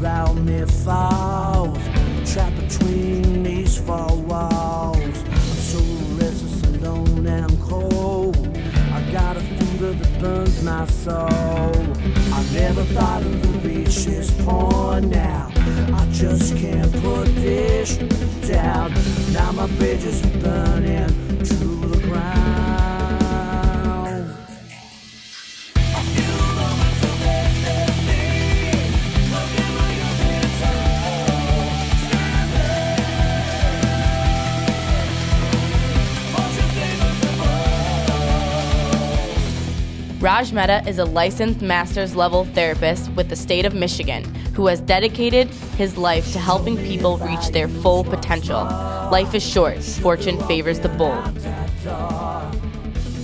around me falls, trapped between these four walls. I'm so restless, alone and cold. I got a fever that burns my soul. I never thought it would reach this point now. I just can't put this down. Now my bridges are burning to the ground. Raj Mehta is a licensed master's level therapist with the state of Michigan who has dedicated his life to helping people reach their full potential. Life is short, fortune favors the bold.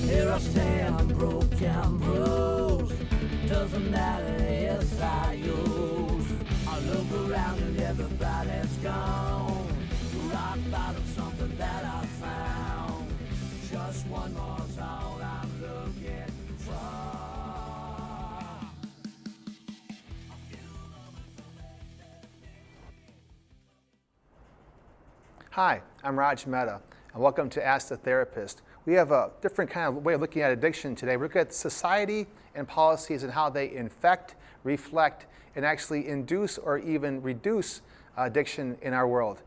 Here I stand, broken, bruised. Doesn't matter if I use. I look around and everybody's gone. I thought of something that I found. Just one more's all I'm looking for. Hi, I'm Raj Mehta, and welcome to Ask the Therapist. We have a different kind of way of looking at addiction today. We're looking at society and policies and how they infect, reflect, and actually induce or even reduce addiction in our world.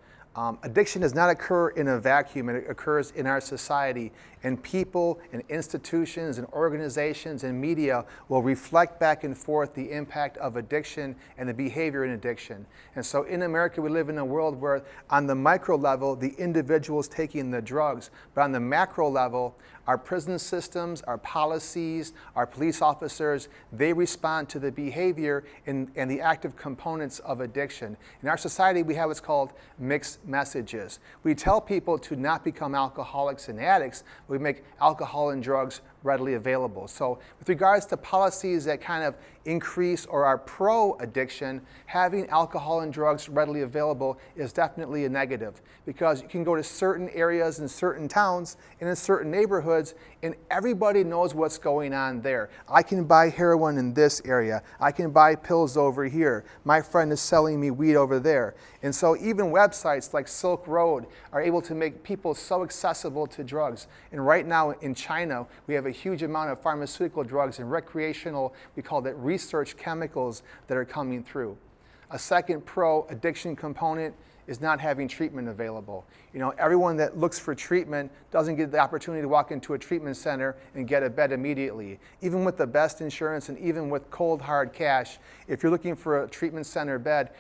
Addiction does not occur in a vacuum. It occurs in our society, and people and institutions and organizations and media will reflect back and forth the impact of addiction and the behavior in addiction. And so in America, we live in a world where on the micro level, the individual is taking the drugs, but on the macro level, our prison systems, our policies, our police officers, they respond to the behavior and the active components of addiction. In our society, we have what's called mixed messages. We tell people to not become alcoholics and addicts. We make alcohol and drugs readily available. So with regards to policies that kind of increase or are pro-addiction, having alcohol and drugs readily available is definitely a negative, because you can go to certain areas in certain towns and in certain neighborhoods and everybody knows what's going on there. I can buy heroin in this area. I can buy pills over here. My friend is selling me weed over there. And so even websites like Silk Road are able to make people so accessible to drugs. And right now in China, we have a huge amount of pharmaceutical drugs and recreational, we call that research chemicals that are coming through. A second pro-addiction component is not having treatment available. You know, everyone that looks for treatment doesn't get the opportunity to walk into a treatment center and get a bed immediately. Even with the best insurance and even with cold hard cash, if you're looking for a treatment center bed,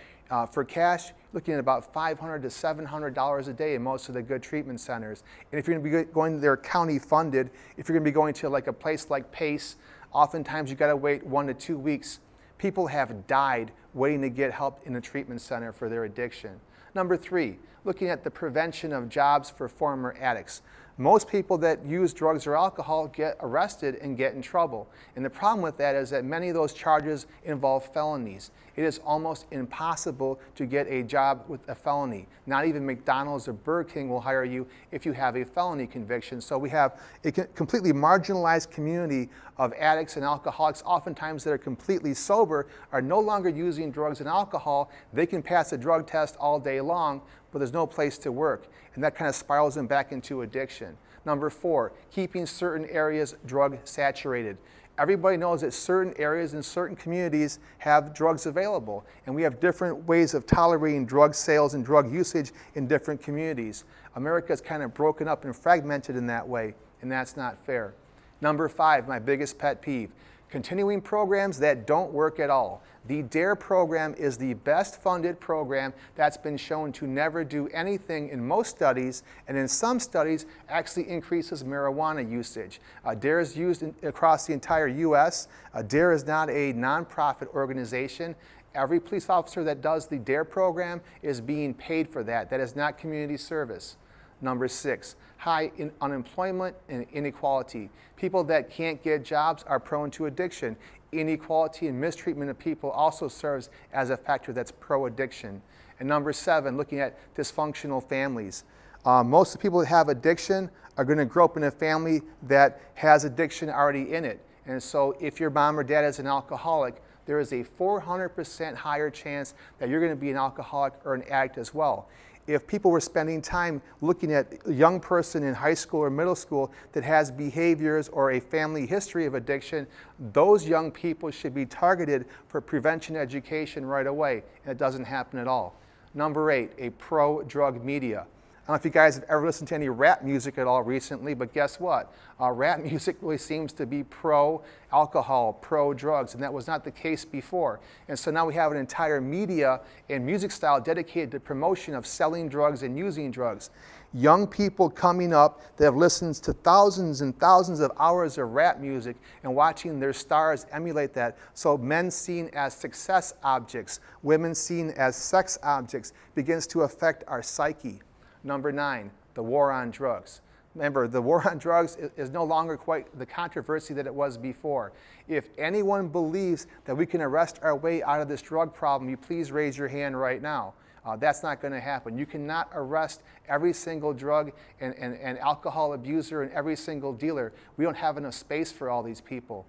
for cash, looking at about $500 to $700 a day in most of the good treatment centers. And if you're going to be going there county funded, if you're going to be going to like a place like PACE, oftentimes you got to wait 1 to 2 weeks. People have died waiting to get help in a treatment center for their addiction. Number 3, looking at the prevention of jobs for former addicts. Most people that use drugs or alcohol get arrested and get in trouble. And the problem with that is that many of those charges involve felonies. It is almost impossible to get a job with a felony. Not even McDonald's or Burger King will hire you if you have a felony conviction. So we have a completely marginalized community of addicts and alcoholics, oftentimes that are completely sober, are no longer using drugs and alcohol. They can pass a drug test all day long, but there's no place to work. And that kind of spirals them back into addiction. Number 4, keeping certain areas drug saturated. Everybody knows that certain areas and certain communities have drugs available, and we have different ways of tolerating drug sales and drug usage in different communities. America is kind of broken up and fragmented in that way, and that's not fair. Number 5, my biggest pet peeve, continuing programs that don't work at all. The DARE program is the best funded program that's been shown to never do anything in most studies, and in some studies actually increases marijuana usage. DARE is used across the entire U.S. DARE is not a nonprofit organization. Every police officer that does the DARE program is being paid for that. That is not community service. Number 6, high unemployment and inequality. People that can't get jobs are prone to addiction. Inequality and mistreatment of people also serves as a factor that's pro-addiction. And number 7, looking at dysfunctional families. Most of the people that have addiction are going to grow up in a family that has addiction already in it. And so if your mom or dad is an alcoholic, there is a 400% higher chance that you're going to be an alcoholic or an addict as well. If people were spending time looking at a young person in high school or middle school that has behaviors or a family history of addiction, those young people should be targeted for prevention education right away, and it doesn't happen at all. Number 8, a pro-drug media. I don't know if you guys have ever listened to any rap music at all recently, but guess what? Rap music really seems to be pro-alcohol, pro-drugs, and that was not the case before. And so now we have an entire media and music style dedicated to promotion of selling drugs and using drugs. Young people coming up that have listened to thousands and thousands of hours of rap music and watching their stars emulate that. So men seen as success objects, women seen as sex objects, begins to affect our psyche. Number 9, the war on drugs. Remember, the war on drugs is no longer quite the controversy that it was before. If anyone believes that we can arrest our way out of this drug problem, you please raise your hand right now. That's not going to happen. You cannot arrest every single drug and alcohol abuser and every single dealer. We don't have enough space for all these people.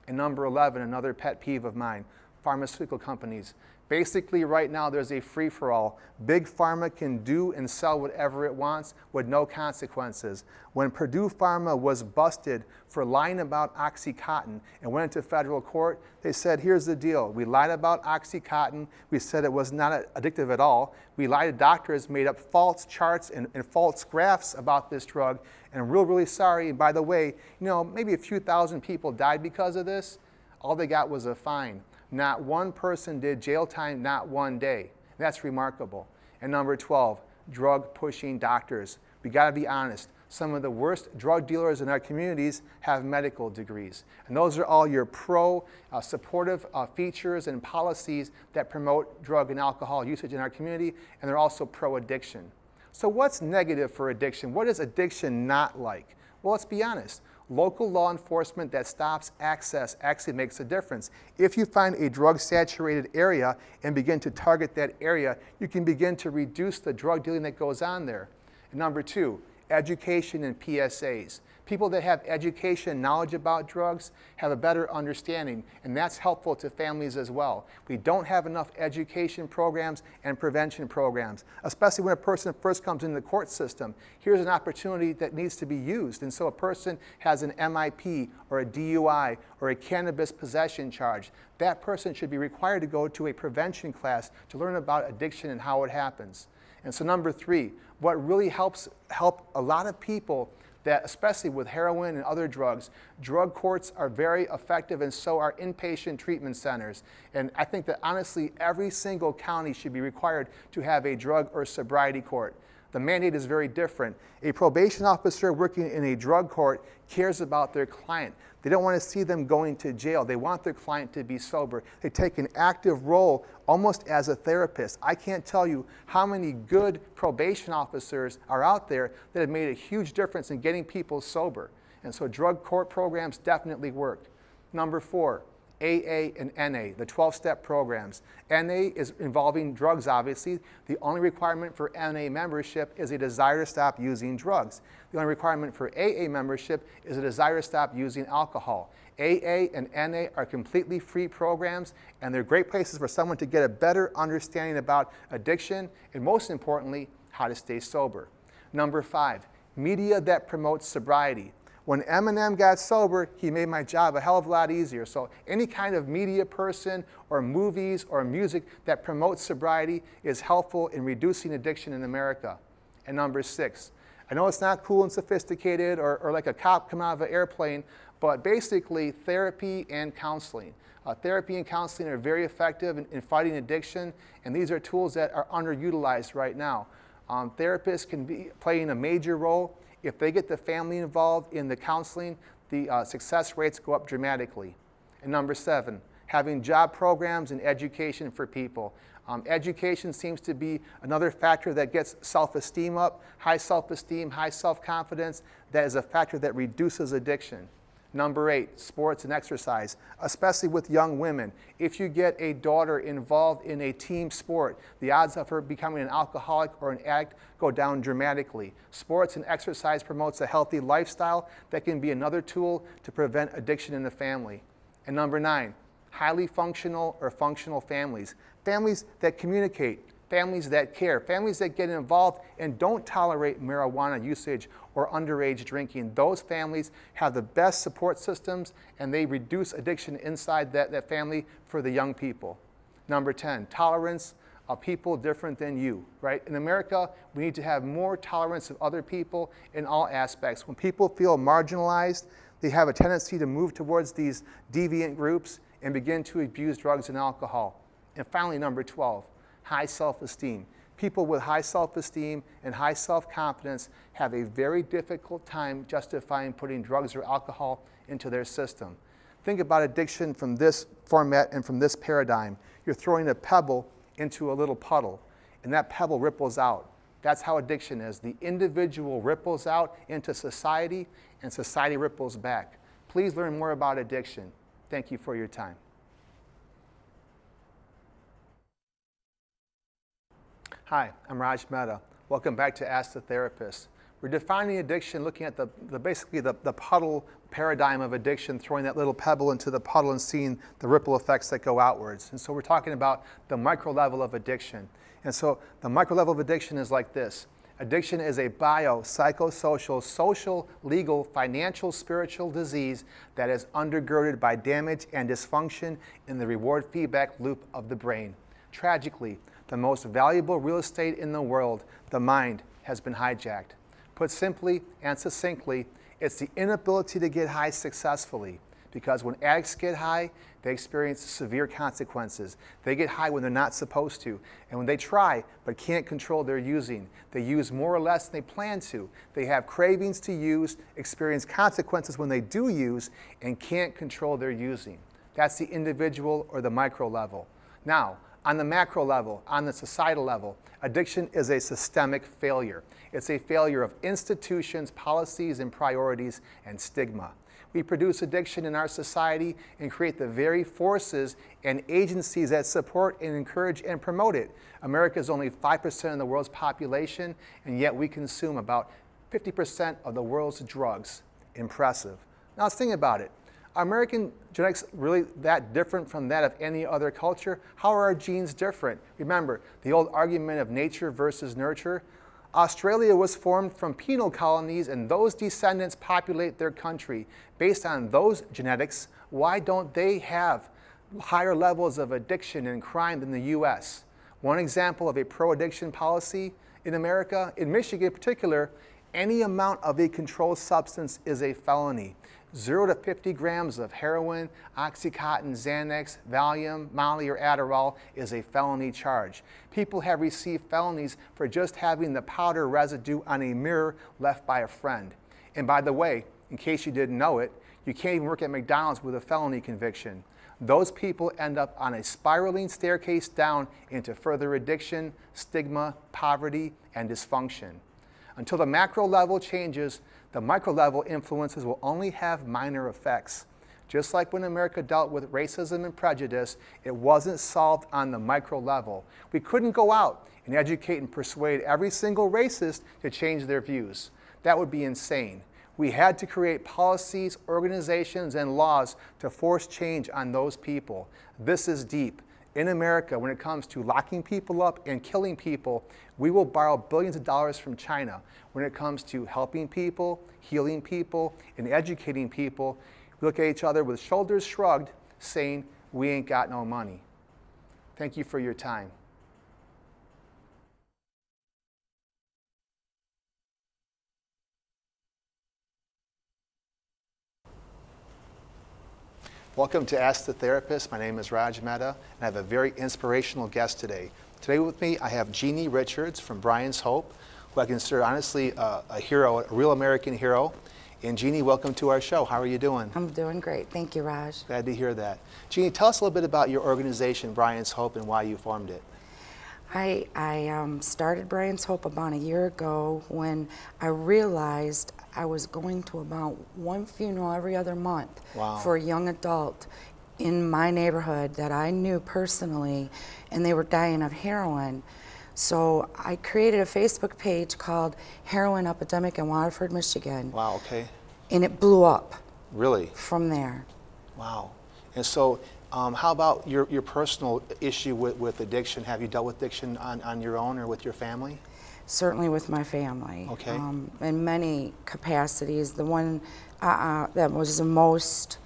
And number 11, another pet peeve of mine, pharmaceutical companies. Basically, right now, there's a free-for-all. Big Pharma can do and sell whatever it wants with no consequences. When Purdue Pharma was busted for lying about OxyContin and went into federal court, they said, here's the deal. We lied about OxyContin. We said it was not addictive at all. We lied to doctors, made up false charts and false graphs about this drug, and we're really sorry. And by the way, maybe a few thousand people died because of this. All they got was a fine. Not one person did jail time, not one day. That's remarkable. And number 12, drug-pushing doctors. We got to be honest. Some of the worst drug dealers in our communities have medical degrees. And those are all your supportive features and policies that promote drug and alcohol usage in our community, and they're also pro-addiction. So what's negative for addiction? What is addiction not like? Well, let's be honest. Local law enforcement that stops access actually makes a difference. If you find a drug-saturated area and begin to target that area, you can begin to reduce the drug dealing that goes on there. And number 2, education and PSAs. People that have education, knowledge about drugs, have a better understanding, and that's helpful to families as well. We don't have enough education programs and prevention programs, especially when a person first comes into the court system. Here's an opportunity that needs to be used, and so a person has an MIP or a DUI or a cannabis possession charge. That person should be required to go to a prevention class to learn about addiction and how it happens. And so number 3, what really help a lot of people, that especially with heroin and other drugs, drug courts are very effective, and so are inpatient treatment centers. And I think that honestly every single county should be required to have a drug or sobriety court. The mandate is very different. A probation officer working in a drug court cares about their client. They don't want to see them going to jail. They want their client to be sober. They take an active role almost as a therapist. I can't tell you how many good probation officers are out there that have made a huge difference in getting people sober. And so drug court programs definitely work. Number 4, AA and NA, the 12-step programs. NA is involving drugs, obviously. The only requirement for NA membership is a desire to stop using drugs. The only requirement for AA membership is a desire to stop using alcohol. AA and NA are completely free programs, and they're great places for someone to get a better understanding about addiction and, most importantly, how to stay sober. Number 5, media that promotes sobriety. When Eminem got sober, he made my job a hell of a lot easier. So any kind of media person or movies or music that promotes sobriety is helpful in reducing addiction in America. And number 6, I know it's not cool and sophisticated or like a cop coming out of an airplane, but basically therapy and counseling. Therapy and counseling are very effective in fighting addiction, and these are tools that are underutilized right now. Therapists can be playing a major role. If they get the family involved in the counseling, the success rates go up dramatically. And number 7, having job programs and education for people. Education seems to be another factor that gets self-esteem up. High self-esteem, high self-confidence, that is a factor that reduces addiction. Number 8, sports and exercise, especially with young women. If you get a daughter involved in a team sport, the odds of her becoming an alcoholic or an addict go down dramatically. Sports and exercise promotes a healthy lifestyle that can be another tool to prevent addiction in the family. And number 9, highly functional or functional families, families that communicate, families that care, families that get involved and don't tolerate marijuana usage or underage drinking. Those families have the best support systems and they reduce addiction inside that family for the young people. Number 10, tolerance of people different than you, right? In America, we need to have more tolerance of other people in all aspects. When people feel marginalized, they have a tendency to move towards these deviant groups and begin to abuse drugs and alcohol. And finally, number 12, high self-esteem. People with high self-esteem and high self-confidence have a very difficult time justifying putting drugs or alcohol into their system. Think about addiction from this format and from this paradigm. You're throwing a pebble into a little puddle, and that pebble ripples out. That's how addiction is. The individual ripples out into society, and society ripples back. Please learn more about addiction. Thank you for your time. Hi, I'm Raj Mehta. Welcome back to Ask the Therapist. We're defining addiction looking at basically the puddle paradigm of addiction, throwing that little pebble into the puddle and seeing the ripple effects that go outwards. And so we're talking about the micro level of addiction. And so the micro level of addiction is like this. Addiction is a bio, psychosocial, social, legal, financial, spiritual disease that is undergirded by damage and dysfunction in the reward feedback loop of the brain. Tragically, the most valuable real estate in the world, the mind, has been hijacked. Put simply and succinctly, it's the inability to get high successfully. Because when addicts get high, they experience severe consequences. They get high when they're not supposed to. And when they try but can't control their using, they use more or less than they plan to. They have cravings to use, experience consequences when they do use, and can't control their using. That's the individual or the micro level. Now, on the macro level, on the societal level, addiction is a systemic failure. It's a failure of institutions, policies, and priorities, and stigma. We produce addiction in our society and create the very forces and agencies that support and encourage and promote it. America is only 5% of the world's population, and yet we consume about 50% of the world's drugs. Impressive. Now let's think about it. Are American genetics really that different from that of any other culture? How are our genes different? Remember, the old argument of nature versus nurture. Australia was formed from penal colonies, and those descendants populate their country. Based on those genetics, why don't they have higher levels of addiction and crime than the U.S.? One example of a pro-addiction policy in America, in Michigan in particular, any amount of a controlled substance is a felony. 0 to 50 grams of heroin, Oxycontin, Xanax, Valium, Molly, or Adderall is a felony charge. People have received felonies for just having the powder residue on a mirror left by a friend. And by the way, in case you didn't know it, you can't even work at McDonald's with a felony conviction. Those people end up on a spiraling staircase down into further addiction, stigma, poverty, and dysfunction. Until the macro level changes, the micro level influences will only have minor effects. Just like when America dealt with racism and prejudice, it wasn't solved on the micro level. We couldn't go out and educate and persuade every single racist to change their views. That would be insane. We had to create policies, organizations, and laws to force change on those people. This is deep. In America, when it comes to locking people up and killing people, we will borrow billions of dollars from China. When it comes to helping people, healing people, and educating people, we look at each other with shoulders shrugged, saying, we ain't got no money. Thank you for your time. Welcome to Ask the Therapist. My name is Raj Mehta, and I have a very inspirational guest today. Today with me, I have Jeannie Richards from Brian's Hope, who I consider honestly a hero, a real American hero. And Jeannie, welcome to our show. How are you doing? I'm doing great. Thank you, Raj. Glad to hear that. Jeannie, tell us a little bit about your organization, Brian's Hope, and why you formed it. I started Brian's Hope about a year ago when I realized I was going to about one funeral every other month for a young adult in my neighborhood that I knew personally, and they were dying of heroin. So I created a Facebook page called Heroin Epidemic in Waterford, Michigan. Wow, okay. And it blew up. Really? From there. Wow. And so How about your personal issue with addiction? Have you dealt with addiction on your own or with your family? Certainly with my family. Okay. In many capacities. The one that was the most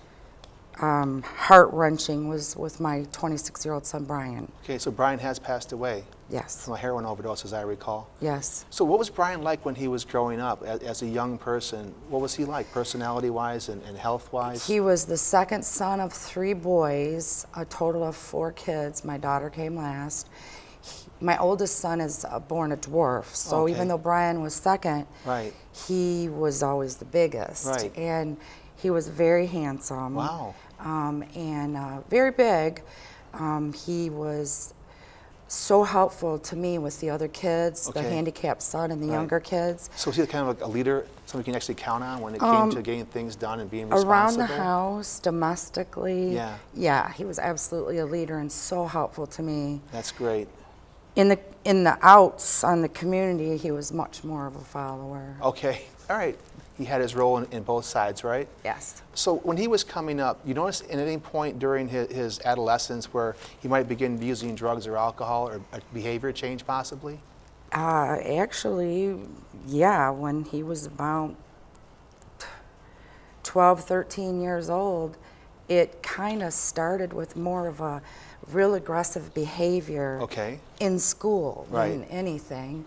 heart-wrenching was with my 26-year-old son, Brian. Okay, so Brian has passed away. Yes. From a heroin overdose, as I recall. Yes. So what was Brian like when he was growing up as a young person? What was he like, personality-wise and health-wise? He was the second son of 3 boys, a total of 4 kids. My daughter came last. My oldest son is born a dwarf, so even though Brian was second, right, he was always the biggest. Right. And he was very handsome. Wow. And very big. He was so helpful to me with the other kids, the handicapped son and the younger kids. So was he kind of like a leader, somebody you can actually count on when it came to getting things done and being responsible? Around the house, domestically. Yeah. Yeah, he was absolutely a leader and so helpful to me. That's great. In the outs on the community, he was much more of a follower. Okay, all right. He had his role in both sides, right? Yes. So when he was coming up, you noticed at any point during his adolescence where he might begin using drugs or alcohol or a behavior change possibly? Actually, yeah, when he was about 12, 13 years old, it kind of started with more of a real aggressive behavior in school than anything.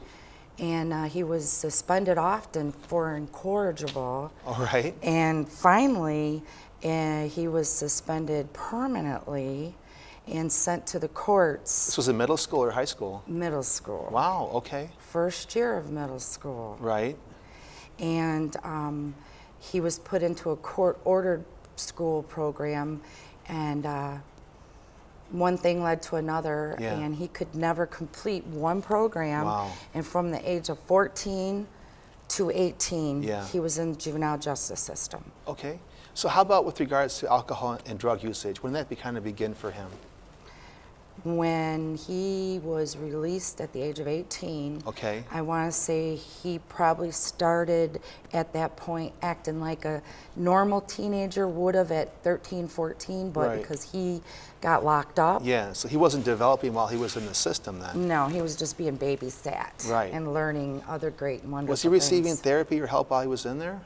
And he was suspended often for incorrigible. All right. And finally, he was suspended permanently and sent to the courts. This was in middle school or high school? Middle school. Wow, okay. First year of middle school. Right. And he was put into a court-ordered school program, and one thing led to another, and he could never complete one program. Wow. And from the age of 14 to 18, he was in the juvenile justice system. Okay. So how about with regards to alcohol and drug usage? When did that kind of begin for him? When he was released at the age of 18, I want to say he probably started at that point acting like a normal teenager would have at 13, 14, but because he got locked up. Yeah, so he wasn't developing while he was in the system then? No, he was just being babysat and learning other great and wonderful Was he receiving things. therapy or help while he was in there?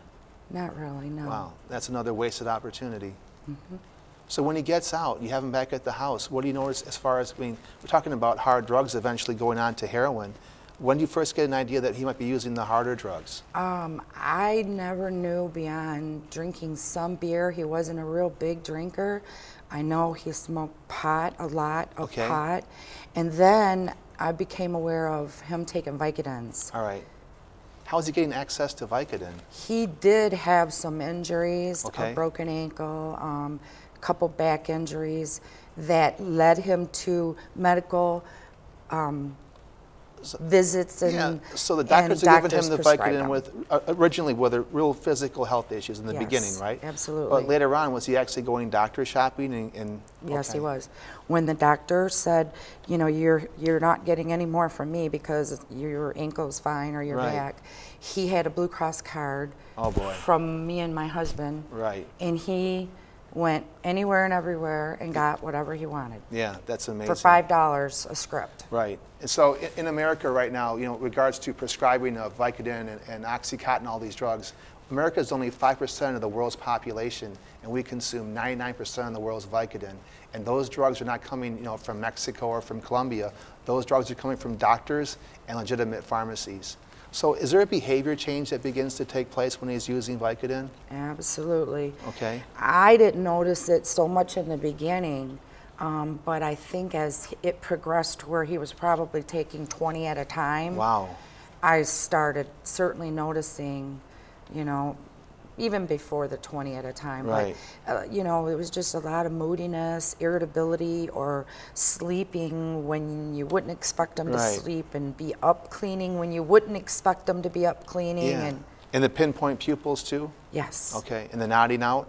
Not really, no. Wow, that's another wasted opportunity. So when he gets out, you have him back at the house, what do you notice as far as, I mean, we're talking about hard drugs eventually going on to heroin. When do you first get an idea that he might be using the harder drugs? I never knew beyond drinking some beer. He wasn't a real big drinker. I know he smoked pot, a lot of pot. And then I became aware of him taking Vicodins. All right. How is he getting access to Vicodin? He did have some injuries, a broken ankle, couple back injuries that led him to medical visits and so the doctors are giving him the Vicodin with originally with real physical health issues in the beginning, right? Absolutely. But later on, was he actually going doctor shopping and Yes, he was. When the doctor said, you know, you're not getting any more from me because your ankle's fine or your back, he had a Blue Cross card from me and my husband. Right. And he went anywhere and everywhere and got whatever he wanted. Yeah, that's amazing. For $5 a script. Right. And so in America right now, you know, with regards to prescribing of Vicodin and Oxycontin, all these drugs, America is only 5% of the world's population, and we consume 99% of the world's Vicodin. And those drugs are not coming, you know, from Mexico or from Colombia. Those drugs are coming from doctors and legitimate pharmacies. So is there a behavior change that begins to take place when he's using Vicodin? Absolutely. Okay. I didn't notice it so much in the beginning, but I think as it progressed to where he was probably taking 20 at a time, I started certainly noticing, you know, even before the 20 at a time. Right. But, you know, it was just a lot of moodiness, irritability, or sleeping when you wouldn't expect them to sleep, and be up cleaning when you wouldn't expect them to be up cleaning. Yeah. And the pinpoint pupils too? Yes. Okay. And the nodding out?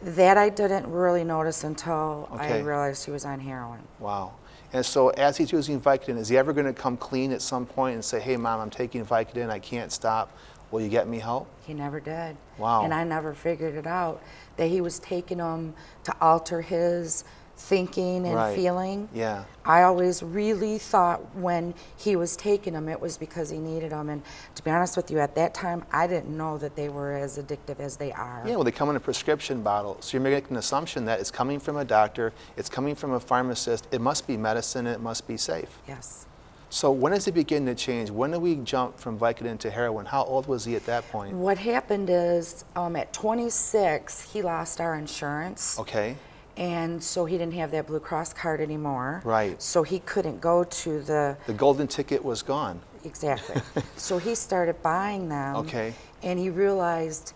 That I didn't really notice until I realized he was on heroin. Wow. And so as he's using Vicodin, is he ever going to come clean at some point and say, hey, Mom, I'm taking Vicodin, I can't stop. Will you get me help? He never did. Wow. And I never figured it out, that he was taking them to alter his thinking and Right. feeling. Yeah. I always really thought when he was taking them, it was because he needed them. And to be honest with you, at that time, I didn't know that they were as addictive as they are. Yeah, well, they come in a prescription bottle. So you're making an assumption that it's coming from a doctor, it's coming from a pharmacist, it must be medicine, and it must be safe. Yes. So when does it begin to change? When do we jump from Vicodin to heroin? How old was he at that point? What happened is at 26, he lost our insurance. Okay. And so he didn't have that Blue Cross card anymore. Right. So he couldn't go to the... The golden ticket was gone. Exactly. So he started buying them. Okay. And he realized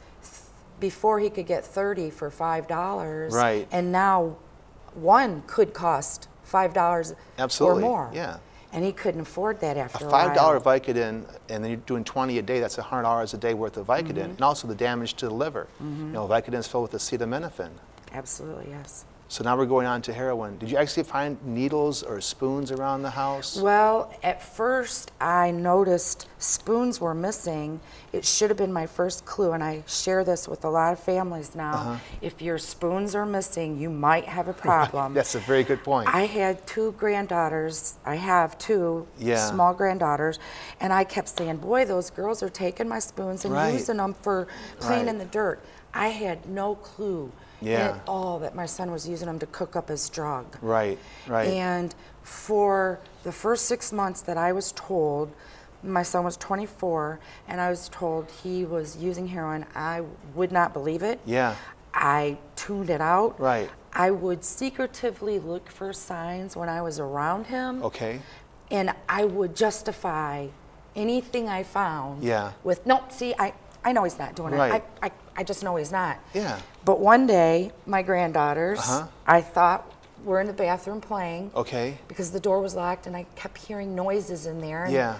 before he could get 30 for $5. Right. And now one could cost $5 Absolutely. or more. Yeah. And he couldn't afford that after A a $5 while. Vicodin, and then you're doing 20 a day, that's $100 a day worth of Vicodin. And also the damage to the liver. You know, Vicodin is filled with acetaminophen. Absolutely, yes. So now we're going on to heroin. Did you actually find needles or spoons around the house? Well, at first I noticed spoons were missing. It should have been my first clue, and I share this with a lot of families now. If your spoons are missing, you might have a problem. That's a very good point. I had two granddaughters. I have two Yeah. small granddaughters, and I kept saying, boy, those girls are taking my spoons and Right. using them for playing in Right. the dirt. I had no clue Yeah. at all that my son was using them to cook up his drug. Right, right. And for the first 6 months that I was told, my son was 24, and I was told he was using heroin, I would not believe it. Yeah. I tuned it out. Right. I would secretively look for signs when I was around him. Okay. And I would justify anything I found Yeah. with, no, see, I know he's not doing Right. it. I just know he's not. Yeah. But one day, my granddaughters, Uh-huh. I thought were in the bathroom playing. Okay. Because the door was locked and I kept hearing noises in there. And Yeah.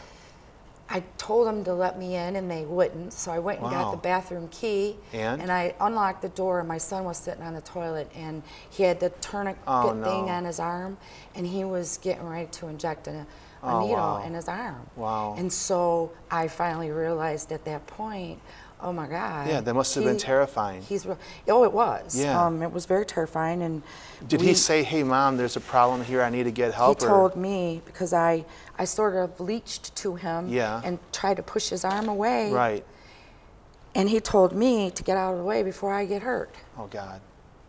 I told them to let me in and they wouldn't. So I went and Wow. got the bathroom key. And? I unlocked the door and my son was sitting on the toilet and he had the tourniquet Oh, thing no. on his arm and he was getting ready to inject a Oh, needle wow. in his arm. Wow. And so I finally realized at that point, oh my God. Yeah, that must have been terrifying. Oh, it was. Yeah. It was very terrifying. And Did he say, hey, Mom, there's a problem here, I need to get help? He told me, because I sort of leached to him Yeah. and tried to push his arm away. Right. And he told me to get out of the way before I get hurt. Oh, God.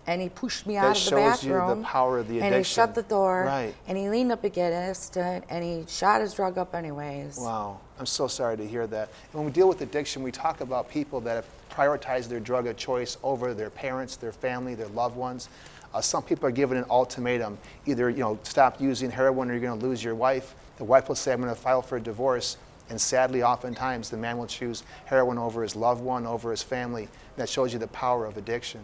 And he pushed me That out of the shows you the bathroom. power of the And he addiction. shut the door. Right. And he leaned up against it and he shot his drug up anyways. Wow. I'm so sorry to hear that. When we deal with addiction, we talk about people that have prioritized their drug of choice over their parents, their family, their loved ones. Some people are given an ultimatum: either stop using heroin or you're going to lose your wife. The wife will say, I'm going to file for a divorce. And sadly, oftentimes, the man will choose heroin over his loved one, over his family. That shows you the power of addiction.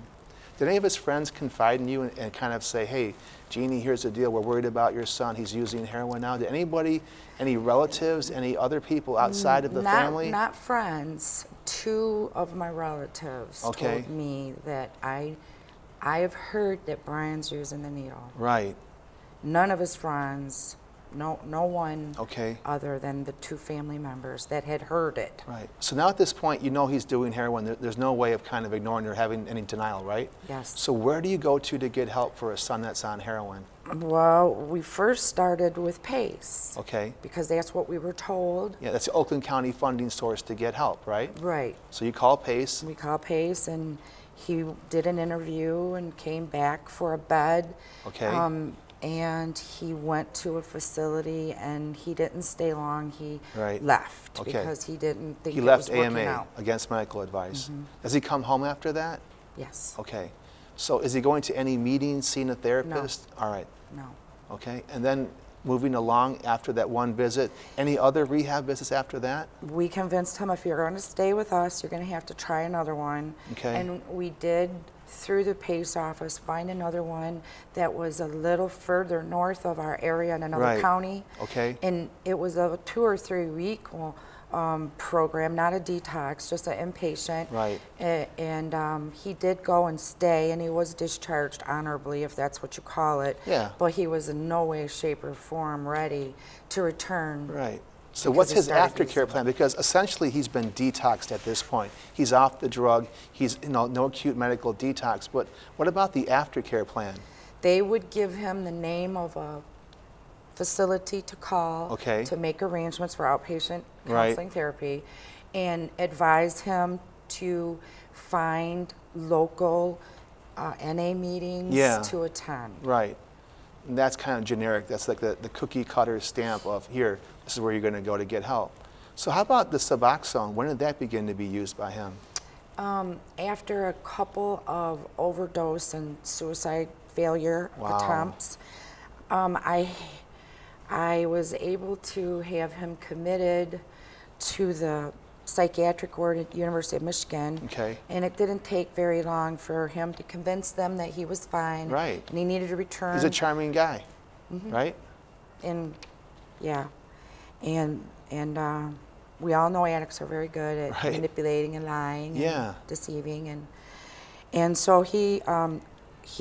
Did any of his friends confide in you and kind of say, hey, Jeannie, here's the deal, we're worried about your son, he's using heroin now? Did anybody, any relatives, any other people outside of the family? Not friends. Two of my relatives Okay. told me that I have heard that Brian's using the needle. Right. None of his friends, no one Okay. other than the two family members that had heard it. Right. So now at this point, you know he's doing heroin. There's no way of kind of ignoring or having any denial, right? Yes. So where do you go to get help for a son that's on heroin? Well, we first started with PACE. Okay. Because that's what we were told. Yeah, that's the Oakland County funding source to get help, right? Right. So you call PACE. We called PACE and he did an interview and came back for a bed. Okay. And he went to a facility and he didn't stay long. He Right. left Okay. because he didn't think He it left was working AMA, out. against medical advice. Does he come home after that? Yes. Okay. So is he going to any meetings, seeing a therapist? All right. No. Okay. And then moving along after that one visit, any other rehab visits after that? We convinced him, if you're going to stay with us, you're going to have to try another one. Okay. And we did, through the PACE office, find another one that was a little further north of our area in another Right. county. Okay. And it was a 2 or 3 week program, not a detox, just an inpatient. Right. And he did go and stay, and he was discharged honorably, if that's what you call it. Yeah. But he was in no way, shape, or form ready to return. Right. So Because what's he his started aftercare using plan? Because essentially he's been detoxed at this point. He's off the drug. He's no acute medical detox. But what about the aftercare plan? They would give him the name of a facility to call to make arrangements for outpatient counseling therapy, and advise him to find local NA meetings to attend. Right. And that's kind of generic. That's like the cookie cutter stamp of, here, this is where you're going to go to get help. So how about the Suboxone? When did that begin to be used by him? After a couple of overdose and suicide failure attempts, I was able to have him committed to the psychiatric ward at University of Michigan. And it didn't take very long for him to convince them that he was fine. Right. And he needed to return. He's a charming guy, right? And yeah, and we all know addicts are very good at manipulating and lying and deceiving, and so he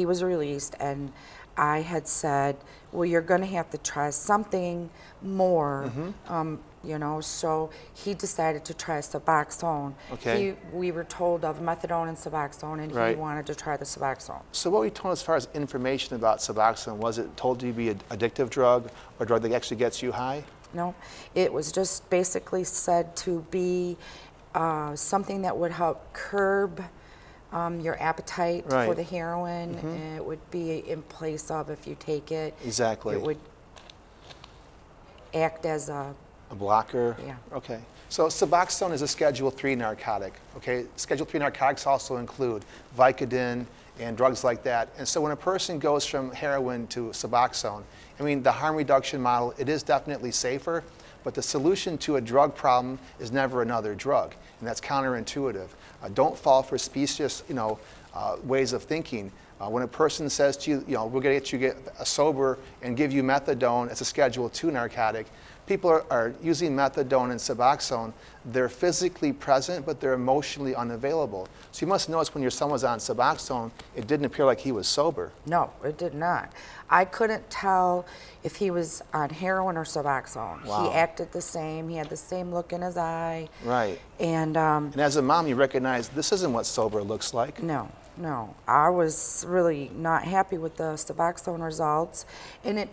was released, and I had said, well, you're going to have to try something more. You know, so he decided to try Suboxone. We were told of methadone and Suboxone, and he wanted to try the Suboxone. So what were you told as far as information about Suboxone? Was it told to be an addictive drug, or a drug that actually gets you high? No, it was just basically said to be something that would help curb your appetite for the heroin. And it would be in place of, if you take it, it would act as a blocker? Yeah. Okay. So Suboxone is a Schedule III narcotic. Okay. Schedule III narcotics also include Vicodin and drugs like that. And so when a person goes from heroin to Suboxone, I mean, the harm reduction model, it is definitely safer, but the solution to a drug problem is never another drug, and that's counterintuitive. Don't fall for specious, ways of thinking. When a person says to you, we're going to get sober and give you methadone as a Schedule II narcotic, people are using methadone and Suboxone. They're physically present, but they're emotionally unavailable. So you must notice when your son was on Suboxone, it didn't appear like he was sober. No, it did not. I couldn't tell if he was on heroin or Suboxone. He acted the same. He had the same look in his eye. Right. And as a mom, you recognize this isn't what sober looks like. No. I was really not happy with the Suboxone results, and it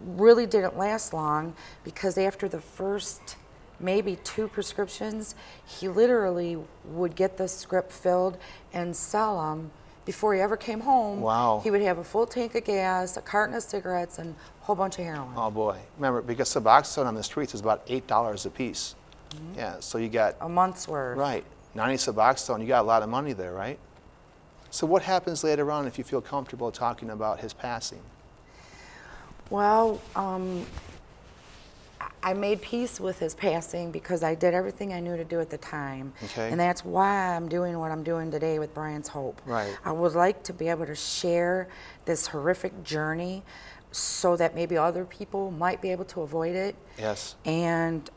really didn't last long, because after the first maybe 2 prescriptions, he literally would get the script filled and sell them before he ever came home. He would have a full tank of gas, a carton of cigarettes, and a whole bunch of heroin. Oh boy. Remember, because Suboxone on the streets is about $8 a piece. Yeah, so you got a month's worth. Right. 90 Suboxone, you got a lot of money there, right? So what happens later on if you feel comfortable talking about his passing? Well, I made peace with his passing because I did everything I knew to do at the time. And that's why I'm doing what I'm doing today with Brian's Hope. I would like to be able to share this horrific journey so that maybe other people might be able to avoid it. And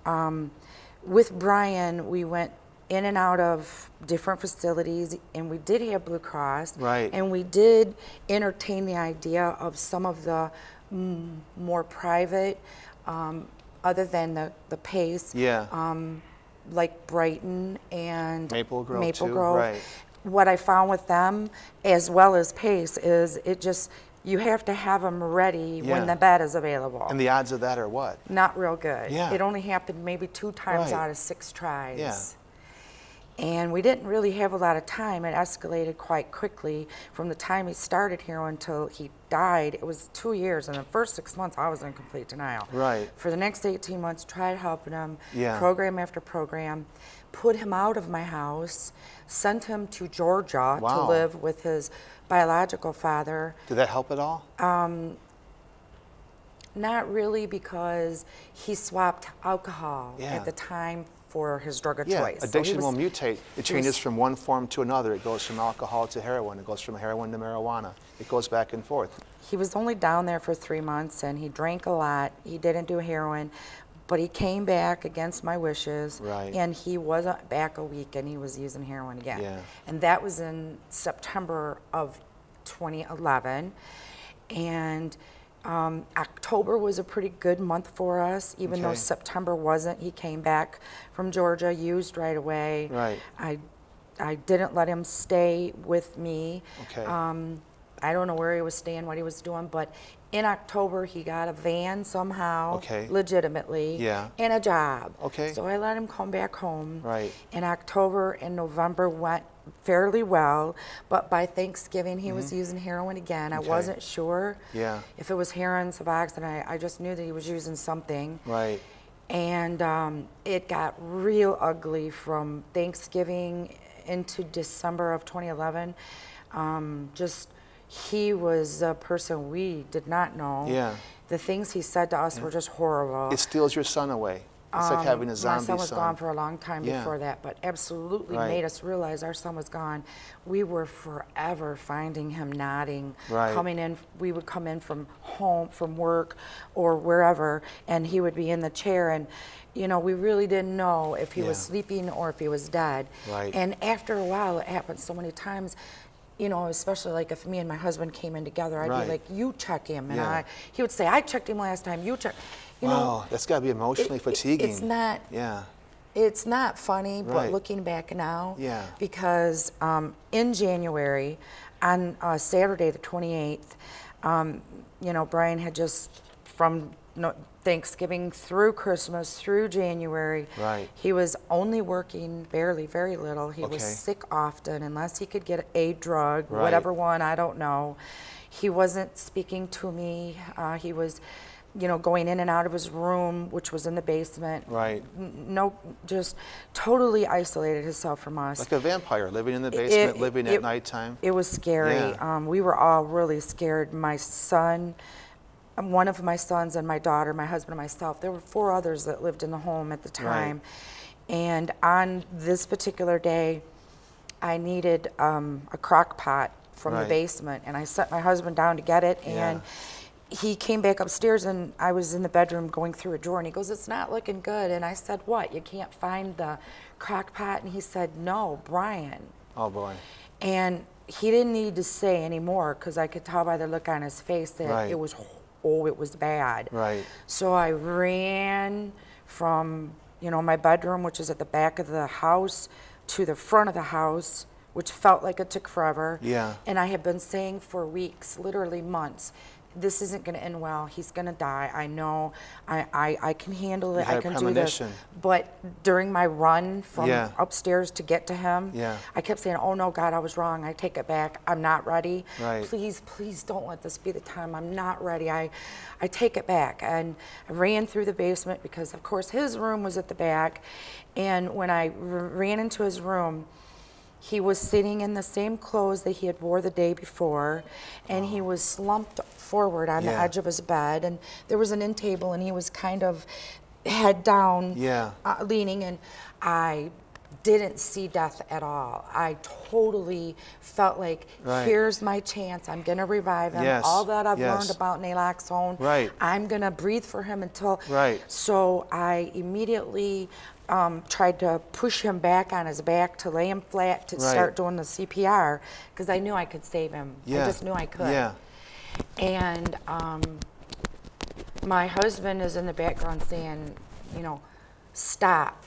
with Brian, we went in and out of different facilities, and we did have Blue Cross. And we did entertain the idea of some of the more private, other than the PACE, like Brighton and Maple Grove. What I found with them, as well as PACE, is you have to have them ready when the bed is available. And the odds of that are what? Not real good. It only happened maybe 2 times out of 6 tries. And we didn't really have a lot of time. It escalated quite quickly from the time he started heroin until he died. It was 2 years, and the first 6 months I was in complete denial. For the next 18 months, tried helping him, program after program, put him out of my house, sent him to Georgia to live with his biological father. Did that help at all? Not really, because he swapped alcohol at the time for his drug of choice. Addiction will mutate. It changes from one form to another. It goes from alcohol to heroin. It goes from heroin to marijuana. It goes back and forth. He was only down there for 3 months, and he drank a lot. He didn't do heroin, but he came back against my wishes, and he wasn't back a week, and he was using heroin again. And that was in September of 2011. And October was a pretty good month for us, even though September wasn't. He came back from Georgia, used right I didn't let him stay with me. I don't know where he was staying, what he was doing, but in October he got a van somehow, legitimately, and a job. So I let him come back home. In October and November went fairly well, but by Thanksgiving he was using heroin again. I wasn't sure if it was heroin, Suboxone. I just knew that he was using something. And it got real ugly from Thanksgiving into December of 2011. He was a person we did not know. The things he said to us were just horrible. It steals your son away. It's like having a zombie son. My son was gone for a long time before that, but absolutely made us realize our son was gone. We were forever finding him nodding, coming in. We would come in from home, from work, or wherever, and he would be in the chair, and you know, we really didn't know if he was sleeping or if he was dead. And after a while, it happened so many times. You know, especially like if me and my husband came in together, I'd be like, "You check him," and he would say, "I checked him last time. You check." You know, that's got to be emotionally fatiguing. It's not. It's not funny, but looking back now, because in January, on Saturday the 28th, you know, Brian had just from Thanksgiving through Christmas through January, he was only working barely, very little. He was sick often, unless he could get a drug, whatever one, I don't know. He wasn't speaking to me. He was, you know, going in and out of his room, which was in the basement. No, just totally isolated himself from us. Like a vampire, living in the basement, living at nighttime. It was scary. We were all really scared. My son, one of my sons and my daughter, my husband and myself, there were 4 others that lived in the home at the time. And on this particular day, I needed a crock pot from the basement, and I set my husband down to get it, and he came back upstairs, and I was in the bedroom going through a drawer, and he goes, "It's not looking good." And I said, "What, you can't find the crock pot?" And he said, "No, Brian." Oh boy. And he didn't need to say anymore, because I could tell by the look on his face that it was, it was bad. So I ran from, you know, my bedroom, which is at the back of the house, to the front of the house, which felt like it took forever. And I had been saying for weeks, literally months, this isn't going to end well. He's going to die. I know. I can handle it. I can do this. But during my run from upstairs to get to him, I kept saying, "Oh no, God, I was wrong. I take it back. I'm not ready. Please, please don't let this be the time. I'm not ready. I take it back." And I ran through the basement, because of course his room was at the back. And when I ran into his room, he was sitting in the same clothes that he had wore the day before, and he was slumped forward on the edge of his bed, and there was an end table, and he was kind of head down, leaning, and I didn't see death at all. I totally felt like, here's my chance. I'm going to revive him. All that I've learned about naloxone, I'm going to breathe for him until... So I immediately tried to push him back on his back to lay him flat to start doing the CPR, because I knew I could save him. I just knew I could. And my husband is in the background saying, you know, "Stop.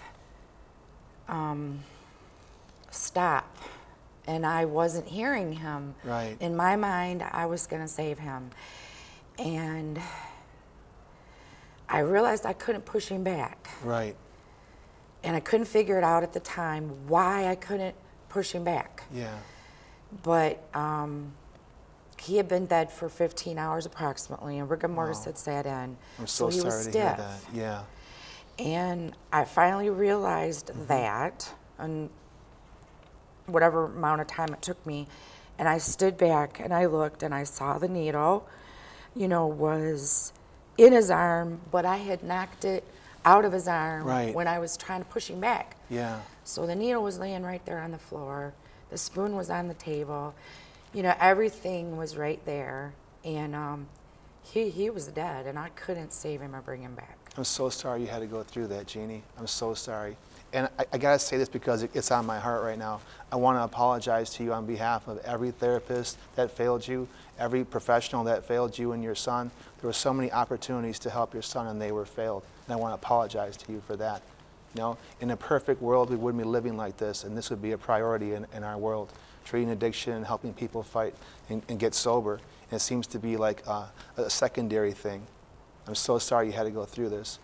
Stop." And I wasn't hearing him. In my mind, I was going to save him. And I realized I couldn't push him back. And I couldn't figure it out at the time why I couldn't push him back. But he had been dead for 15 hours approximately, and rigor mortis had set in. I'm so he was sorry to stiff. hear that. And I finally realized that, and whatever amount of time it took me, and I stood back and I looked and I saw the needle, you know, was in his arm, but I had knocked it out of his arm when I was trying to push him back. So the needle was laying right there on the floor. The spoon was on the table. You know, everything was right there. And he was dead, and I couldn't save him or bring him back. I'm so sorry you had to go through that, Jeannie. I'm so sorry. And I got to say this because it's on my heart right now. I want to apologize to you on behalf of every therapist that failed you, every professional that failed you and your son. There were so many opportunities to help your son, and they were failed. And I want to apologize to you for that. You know, in a perfect world, we wouldn't be living like this, and this would be a priority in our world. treating addiction and helping people fight and get sober. And it seems to be like a secondary thing. I'm so sorry you had to go through this.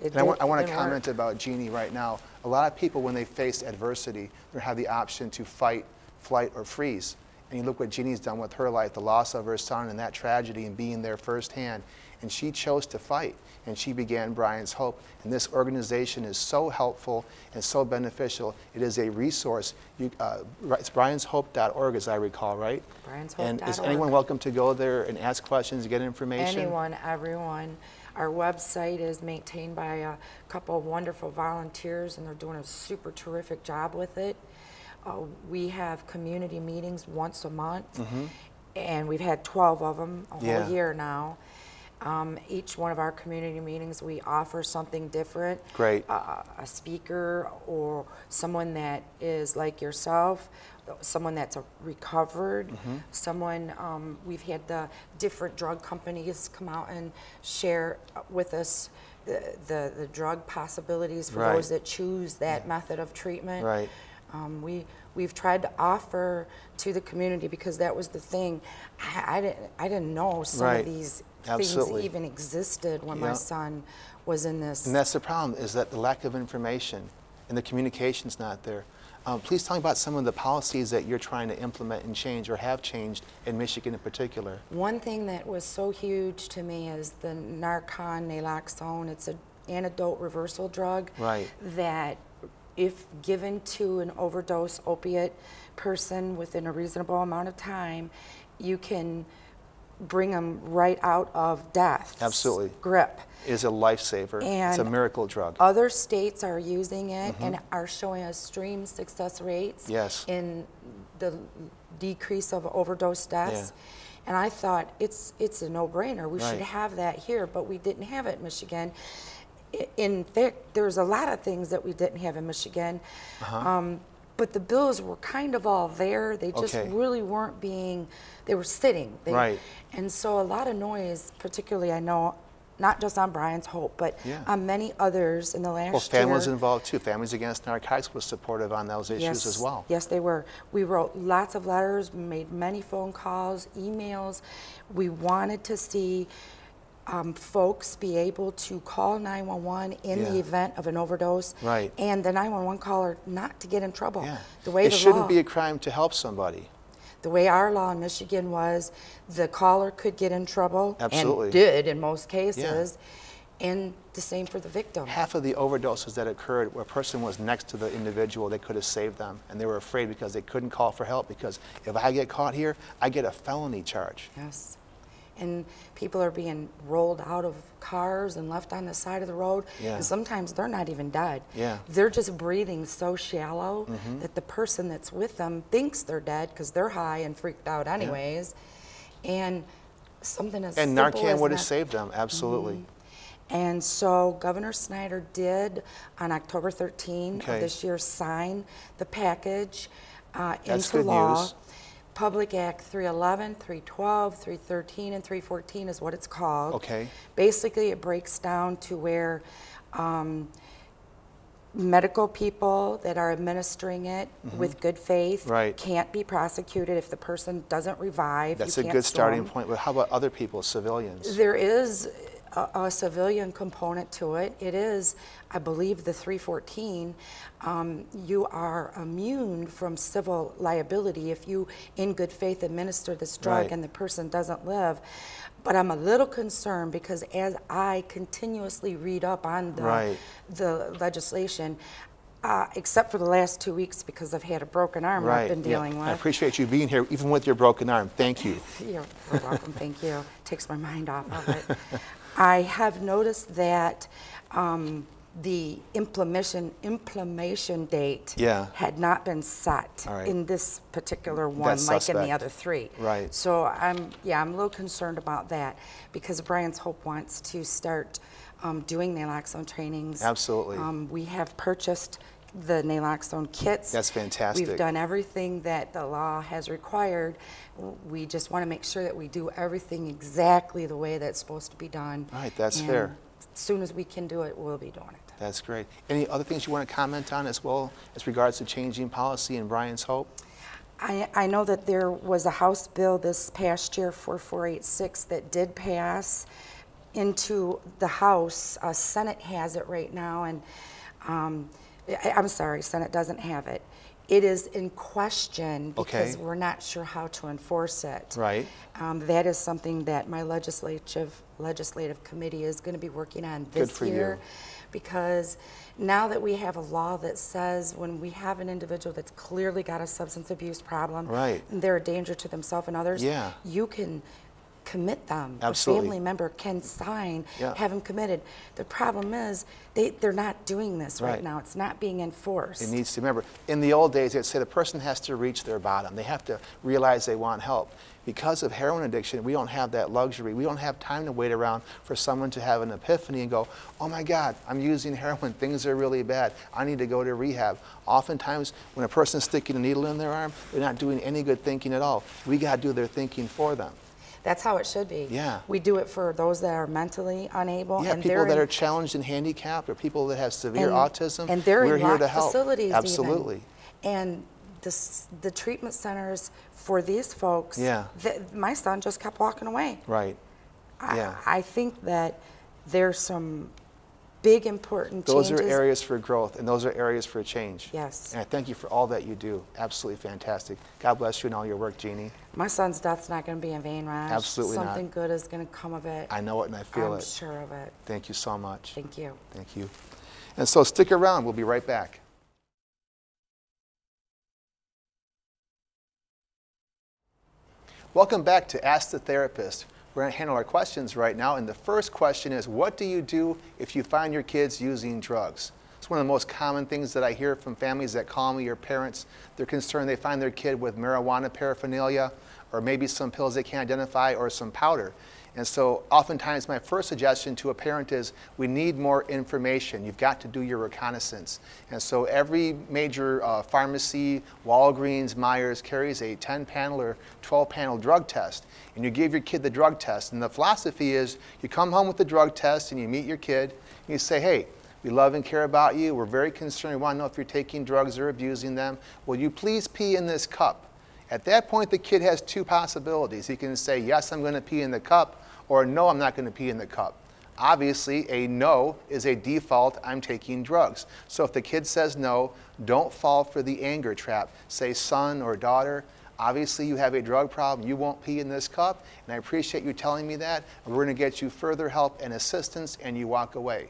And I want to comment about Jeannie right now. A lot of people, when they face adversity, they have the option to fight, flight, or freeze. And you look what Jeannie's done with her life, the loss of her son and that tragedy and being there firsthand. And she chose to fight, and she began Brian's Hope. And this organization is so helpful and so beneficial. It is a resource. It's brianshope.org, as I recall, right? brianshope.org. And is anyone welcome to go there and ask questions, get information? Anyone, everyone. Our website is maintained by a couple of wonderful volunteers, and they're doing a super terrific job with it. We have community meetings once a month, and we've had 12 of them a whole year now. Each one of our community meetings, we offer something different. Great. A speaker or someone that is like yourself, someone that's recovered, someone, we've had the different drug companies come out and share with us the drug possibilities for those that choose that method of treatment. Right. We've tried to offer to the community, because that was the thing. I didn't know some of these things even existed when my son was in this. And that's the problem, is that the lack of information and the communication's not there. Please tell me about some of the policies that you're trying to implement and change, or have changed in Michigan in particular. One thing that was so huge to me is the naloxone. It's an antidote reversal drug that, if given to an overdose opiate person within a reasonable amount of time, you can bring them right out of death. Absolutely. Grip. It is a lifesaver. And it's a miracle drug. Other states are using it and are showing us extreme success rates in the decrease of overdose deaths. And I thought it's a no-brainer. We should have that here, but we didn't have it in Michigan. In fact, there's a lot of things that we didn't have in Michigan, but the bills were kind of all there. They just really weren't being, they were sitting. And so a lot of noise, particularly I know, not just on Brian's Hope, but on many others in the last year. Well, families involved too. Families Against Narcotics was supportive on those issues as well. Yes, they were. We wrote lots of letters, made many phone calls, emails. We wanted to see folks be able to call 911 in the event of an overdose, and the 911 caller not to get in trouble. The way it shouldn't be a crime to help somebody. The way our law in Michigan was, the caller could get in trouble, and did in most cases, and the same for the victim. Half of the overdoses that occurred where a person was next to the individual, they could have saved them, and they were afraid because they couldn't call for help, because if I get caught here, I get a felony charge. Yes. And people are being rolled out of cars and left on the side of the road. And sometimes they're not even dead. They're just breathing so shallow that the person that's with them thinks they're dead because they're high and freaked out anyways. And something as simple as Narcan would have saved them, absolutely. And so Governor Snyder did, on October 13 of this year, sign the package into law. News. Public Act 311, 312, 313, and 314 is what it's called. Basically, it breaks down to where medical people that are administering it with good faith can't be prosecuted if the person doesn't revive. That's a good starting point. But how about other people, civilians? There is a civilian component to it. It is, I believe, the 314. You are immune from civil liability if you, in good faith, administer this drug and the person doesn't live. But I'm a little concerned because as I continuously read up on the legislation, except for the last 2 weeks because I've had a broken arm I've been dealing with. I appreciate you being here, even with your broken arm. Thank you. You're welcome. Thank you. Takes my mind off of it. I have noticed that the implementation date had not been set in this particular one, like in the other three. So I'm a little concerned about that because Brian's Hope wants to start doing naloxone trainings. We have purchased the naloxone kits. That's fantastic. We've done everything that the law has required. We just want to make sure that we do everything exactly the way that's supposed to be done. That's fair. As soon as we can do it, we'll be doing it. That's great. Any other things you want to comment on as well as regards to changing policy in Brian's Hope? I know that there was a House bill this past year, 4486, that did pass into the House. Senate has it right now, and I'm sorry, Senate doesn't have it. It is in question because we're not sure how to enforce it. Right. That is something that my legislative committee is going to be working on this year. Because now that we have a law that says when we have an individual that's clearly got a substance abuse problem, and they're a danger to themselves and others, you can commit them. Absolutely. A family member can sign, have them committed. The problem is they're not doing this right now. It's not being enforced. It needs to, remember, in the old days, they'd say the person has to reach their bottom. They have to realize they want help. Because of heroin addiction, we don't have that luxury. We don't have time to wait around for someone to have an epiphany and go, oh my God, I'm using heroin, things are really bad, I need to go to rehab. Oftentimes, when a person's sticking a needle in their arm, they're not doing any good thinking at all. We got to do their thinking for them. That's how it should be. Yeah. We do it for those that are mentally unable. Yeah, and people that are challenged and handicapped, or people that have severe autism. And they're we're in here to locked help. facilities Absolutely. even. And the treatment centers for these folks, my son just kept walking away. Right. I think that there's some big important those changes. Are areas for growth, and those are areas for change. Yes. And I thank you for all that you do. Absolutely fantastic. God bless you and all your work, Jeannie. My son's death's not going to be in vain, Raj. Absolutely not. Something good is going to come of it. I know it and I feel it. I'm sure of it. Thank you so much. Thank you. Thank you. And so stick around. We'll be right back. Welcome back to Ask the Therapist. We're going to handle our questions right now, and the first question is, what do you do if you find your kids using drugs? It's one of the most common things that I hear from families that call me or parents. They're concerned they find their kid with marijuana paraphernalia, or maybe some pills they can't identify, or some powder. And so oftentimes my first suggestion to a parent is we need more information. You've got to do your reconnaissance. And so every major pharmacy, Walgreens, Myers, carries a 10-panel or 12-panel drug test. And you give your kid the drug test. And the philosophy is you come home with the drug test and you meet your kid and you say, hey, we love and care about you. We're very concerned. We want to know if you're taking drugs or abusing them. Will you please pee in this cup? At that point, the kid has two possibilities. He can say, yes, I'm going to pee in the cup, or no, I'm not going to pee in the cup. Obviously, a no is a default, I'm taking drugs. So if the kid says no, don't fall for the anger trap. Say, son or daughter, obviously you have a drug problem, you won't pee in this cup, and I appreciate you telling me that, and we're going to get you further help and assistance, and you walk away.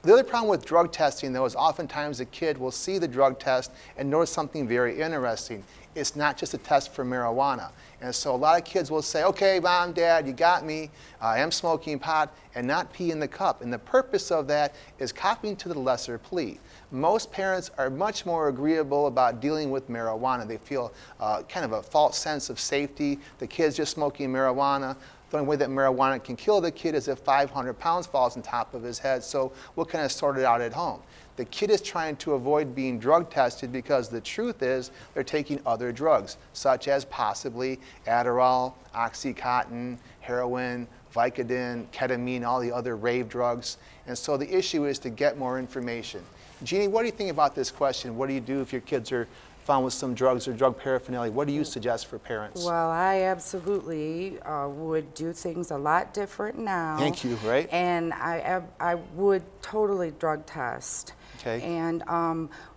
The other problem with drug testing, though, is oftentimes a kid will see the drug test and notice something very interesting. It's not just a test for marijuana. And so a lot of kids will say, okay, mom, dad, you got me. I am smoking pot, and not pee in the cup. And the purpose of that is copying to the lesser plea. Most parents are much more agreeable about dealing with marijuana. They feel kind of a false sense of safety. The kid's just smoking marijuana. The only way that marijuana can kill the kid is if 500 pounds falls on top of his head, so we'll kind of sort it out at home. The kid is trying to avoid being drug tested because the truth is they're taking other drugs, such as possibly Adderall, Oxycontin, heroin, Vicodin, ketamine, all the other rave drugs. And so the issue is to get more information. Jeannie, what do you think about this question? What do you do if your kids are found with some drugs or drug paraphernalia? What do you suggest for parents? Well, I absolutely would do things a lot different now. Thank you, right? And I would totally drug test. Okay. And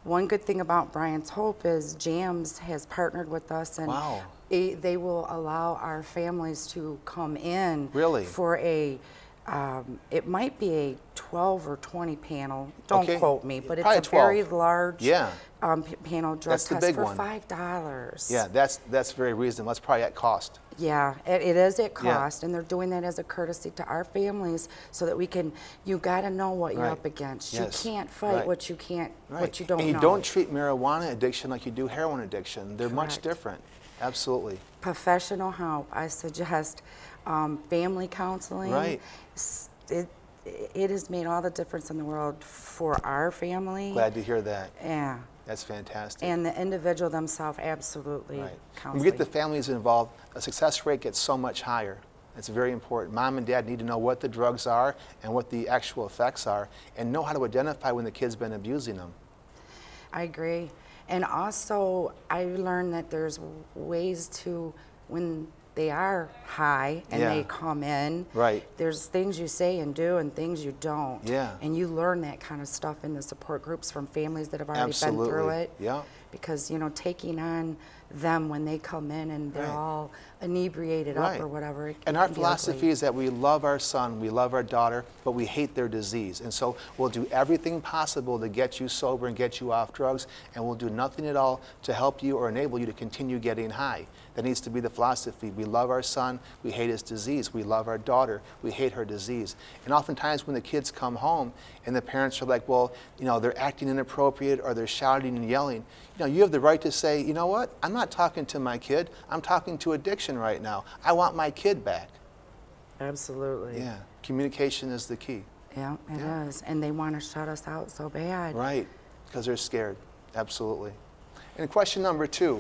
one good thing about Brian's Hope is JAMS has partnered with us, and they will allow our families to come in for a it might be a 12 or 20 panel. Don't quote me, but probably it's a very large panel drug that's test the big for one. $5. Yeah, that's very reasonable. That's probably at cost. Yeah, it is at cost, and they're doing that as a courtesy to our families so that we can. You got to know what you're up against. You can't fight what you can't, what you don't know. And you don't treat marijuana addiction like you do heroin addiction. They're much different. Absolutely. Professional help. I suggest family counseling. It has made all the difference in the world for our family. Glad to hear that. Yeah. That's fantastic. And the individual themselves, absolutely. When we get the families involved, the success rate gets so much higher. It's very important. Mom and dad need to know what the drugs are and what the actual effects are, and know how to identify when the kid's been abusing them. I agree. And also, I learned that there's ways to, when they are high and they come in, there's things you say and do and things you don't. And you learn that kind of stuff in the support groups from families that have already been through it. Because, you know, taking on them when they come in and they're all inebriated up or whatever. And our philosophy is that we love our son, we love our daughter, but we hate their disease. And so we'll do everything possible to get you sober and get you off drugs, and we'll do nothing at all to help you or enable you to continue getting high. That needs to be the philosophy. We love our son, we hate his disease. We love our daughter, we hate her disease. And oftentimes when the kids come home and the parents are like, well, you know, they're acting inappropriate or they're shouting and yelling, you know, you have the right to say, you know what, I'm not talking to my kid, I'm talking to addiction right now. I want my kid back. Absolutely. Yeah, communication is the key. Yeah, it is. And they want to shut us out so bad. Right, because they're scared. Absolutely. And question number 2,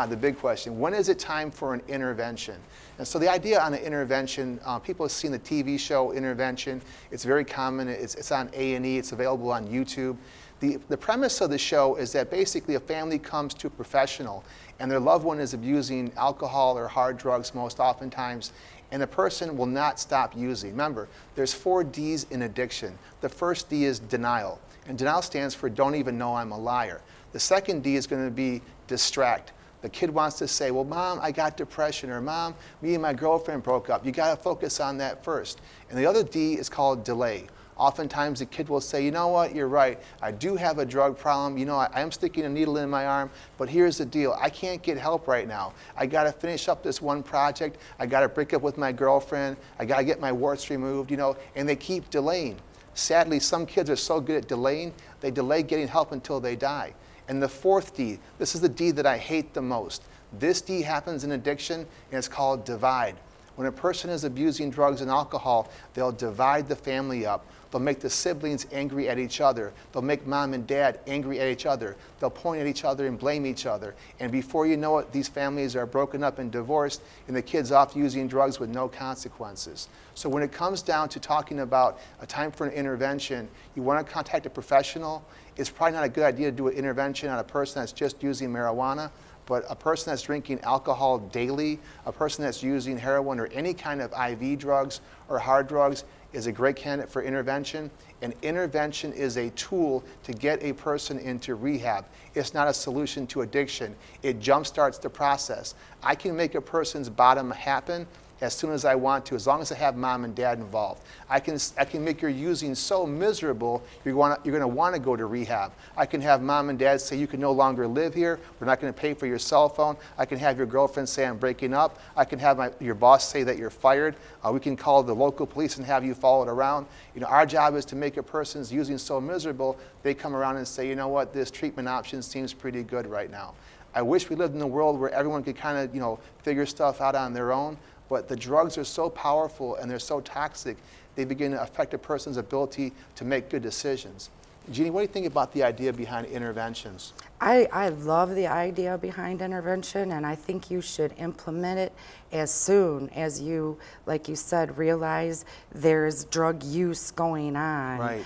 the big question, when is it time for an intervention? And so the idea on an intervention, people have seen the TV show Intervention. It's very common. It's on A&E. It's available on YouTube. The premise of the show is that basically a family comes to a professional and their loved one is abusing alcohol or hard drugs most oftentimes, and the person will not stop using. Remember, there's 4 D's in addiction. The first D is denial, and denial stands for don't even know I'm a liar. The second D is going to be distract. The kid wants to say, well, Mom, I got depression, or Mom, me and my girlfriend broke up. You got to focus on that first. And the other D is called delay. Oftentimes the kid will say, you know what, you're right. I do have a drug problem. You know, I am sticking a needle in my arm, but here's the deal. I can't get help right now. I got to finish up this one project. I got to break up with my girlfriend. I got to get my warts removed, you know, and they keep delaying. Sadly, some kids are so good at delaying, they delay getting help until they die. And the 4th D, this is the D that I hate the most. This D happens in addiction, and it's called divide. When a person is abusing drugs and alcohol, they'll divide the family up. They'll make the siblings angry at each other. They'll make mom and dad angry at each other. They'll point at each other and blame each other. And before you know it, these families are broken up and divorced, and the kid's off using drugs with no consequences. So when it comes down to talking about a time for an intervention, you want to contact a professional. It's probably not a good idea to do an intervention on a person that's just using marijuana. But a person that's drinking alcohol daily, a person that's using heroin or any kind of IV drugs or hard drugs is a great candidate for intervention. And intervention is a tool to get a person into rehab. It's not a solution to addiction. It jumpstarts the process. I can make a person's bottom happen as soon as I want to, as long as I have mom and dad involved. I can make your using so miserable, you're going to want to go to rehab. I can have mom and dad say, you can no longer live here, we're not going to pay for your cell phone. I can have your girlfriend say, I'm breaking up. I can have your boss say that you're fired. We can call the local police and have you followed around. You know, our job is to make a person's using so miserable, they come around and say, you know what, this treatment option seems pretty good right now. I wish we lived in a world where everyone could kind of, you know, figure stuff out on their own. But the drugs are so powerful and they're so toxic, they begin to affect a person's ability to make good decisions. Jeannie, what do you think about the idea behind interventions? I love the idea behind intervention, and I think you should implement it as soon as you, like you said, realize there's drug use going on. Right.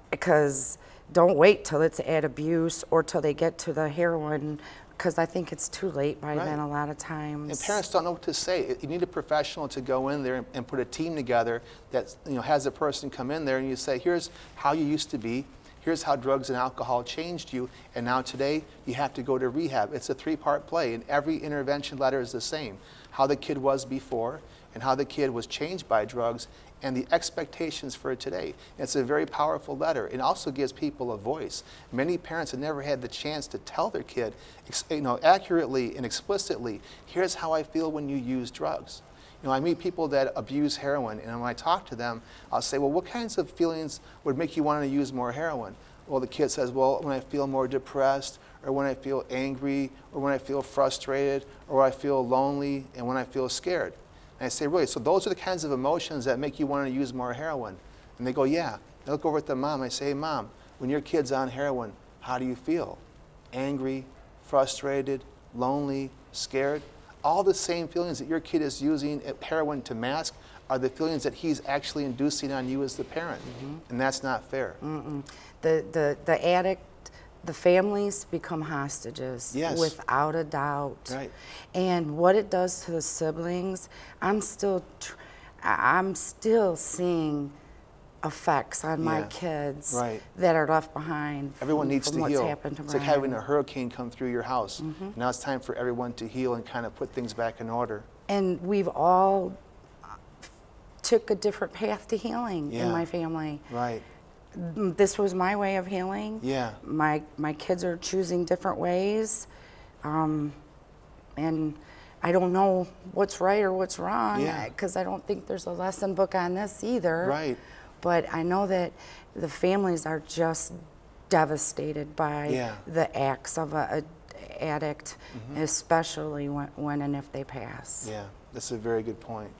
Because don't wait till it's at abuse or till they get to the heroin, because I think it's too late by then a lot of times. And parents don't know what to say. You need a professional to go in there and put a team together that, you know, has a person come in there and you say, here's how you used to be, here's how drugs and alcohol changed you, and now today you have to go to rehab. It's a 3-part play, and every intervention letter is the same. How the kid was before, and how the kid was changed by drugs, and the expectations for today. It's a very powerful letter. It also gives people a voice. Many parents have never had the chance to tell their kid, you know, accurately and explicitly, here's how I feel when you use drugs. You know, I meet people that abuse heroin, and when I talk to them, I'll say, well, what kinds of feelings would make you want to use more heroin? Well, the kid says, well, when I feel more depressed, or when I feel angry, or when I feel frustrated, or when I feel lonely, and when I feel scared. And I say, really, so those are the kinds of emotions that make you want to use more heroin? And they go, yeah. I look over at the mom, I say, hey, Mom, when your kid's on heroin, how do you feel? Angry, frustrated, lonely, scared? All the same feelings that your kid is using heroin to mask are the feelings that he's actually inducing on you as the parent. And that's not fair. The addict the families become hostages, yes, without a doubt. Right. And what it does to the siblings, I'm still seeing effects on my kids that are left behind. Everyone needs to heal. Happened to it's like having a hurricane come through your house. Now it's time for everyone to heal and kind of put things back in order. And we've all took a different path to healing in my family. Right. This was my way of healing. Yeah. My kids are choosing different ways, and I don't know what's right or what's wrong, because I don't think there's a lesson book on this either. Right. But I know that the families are just devastated by the acts of an addict, especially when and if they pass. Yeah, that's a very good point.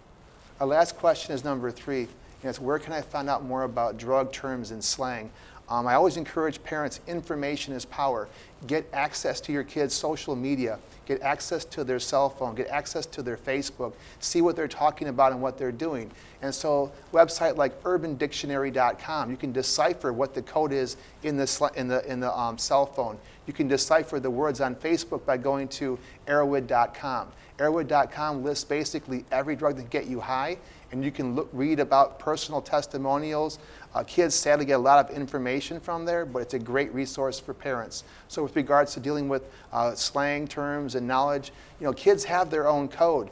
Our last question is number 3. It's where can I find out more about drug terms and slang? I always encourage parents, information is power. Get access to your kids' social media. Get access to their cell phone. Get access to their Facebook. See what they're talking about and what they're doing. And so website like urbandictionary.com, you can decipher what the code is in the cell phone. You can decipher the words on Facebook by going to arrowwood.com. Arrowwood.com lists basically every drug that can get you high, and you can read about personal testimonials. Kids sadly get a lot of information from there, but it's a great resource for parents. So with regards to dealing with slang terms and knowledge, kids have their own code.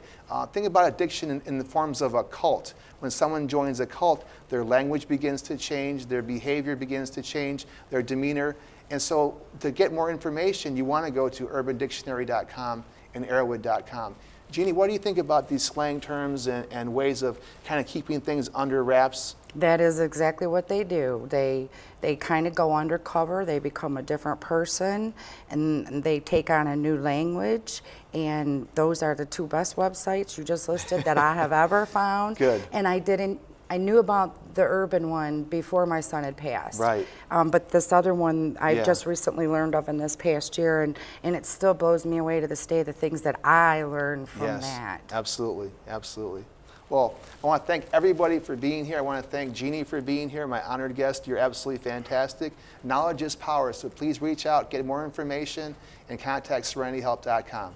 Think about addiction in the forms of a cult. When someone joins a cult, their language begins to change, their behavior begins to change, their demeanor. And so to get more information, you want to go to urbandictionary.com and arrowwood.com. Jeannie, what do you think about these slang terms and ways of kind of keeping things under wraps? That is exactly what they do. They kind of go undercover, they become a different person, and they take on a new language, and those are the 2 best websites you just listed that I have ever found. Good. And I knew about the urban one before my son had passed. Right. But this other one I just recently learned of in this past year, and it still blows me away to this day, the things that I learned from that. Absolutely, absolutely. Well, I want to thank everybody for being here. I want to thank Jeannie for being here, my honored guest. You're absolutely fantastic. Knowledge is power, so please reach out, get more information, and contact serenityhelp.com.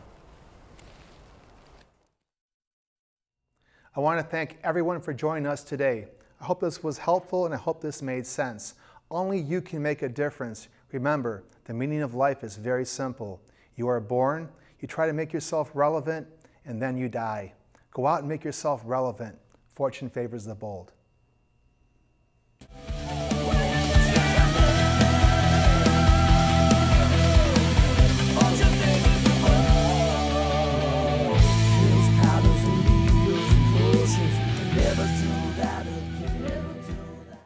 I want to thank everyone for joining us today. I hope this was helpful, and I hope this made sense. Only you can make a difference. Remember, the meaning of life is very simple. You are born, you try to make yourself relevant, and then you die. Go out and make yourself relevant. Fortune favors the bold.